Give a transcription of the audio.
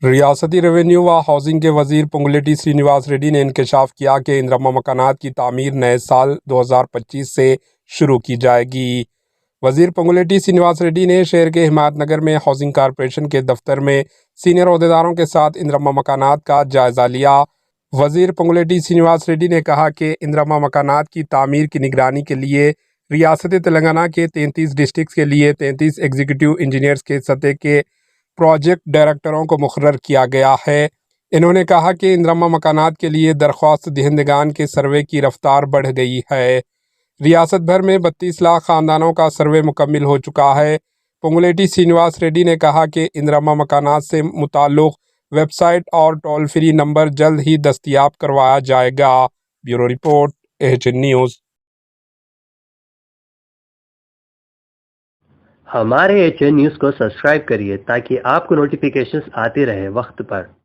ریاستی ریونیو و ہاؤسنگ کے وزیر پنگلیٹی سرینیواس ریڈی نے انکشاف کیا کہ اندرما مکانات کی تعمیر نئے سال 2025 سے شروع کی جائے گی۔ وزیر پنگلیٹی سرینیواس ریڈی نے شہر کے حمایت نگر میں ہاؤسنگ کارپوریشن کے دفتر میں سینئر عہدیداروں کے ساتھ اندرما مکانات کا جائزہ لیا۔ وزیر پنگلیٹی سرینیواس ریڈی نے کہا کہ اندرما مکانات کی تعمیر کی نگرانی کے لیے ریاست تلنگانہ کے 33 ڈسٹرکٹس کے لیے 33 ایگزیکٹو انجینئرز کے سطح کے پروجیکٹ ڈائریکٹروں کو مقرر کیا گیا ہے۔ انہوں نے کہا کہ اندرما مکانات کے لیے درخواست دہندگان کے سروے کی رفتار بڑھ گئی ہے۔ ریاست بھر میں 32 لاکھ خاندانوں کا سروے مکمل ہو چکا ہے۔ پنگلیٹی سرینیواس ریڈی نے کہا کہ اندرما مکانات سے متعلق ویب سائٹ اور ٹول فری نمبر جلد ہی دستیاب کروایا جائے گا۔ Bureau report AHN news. ہمارے AHN نیوز کو سبسکرائب کریے تاکہ آپ کو نوٹیفیکیشنز آتی رہے وقت پر۔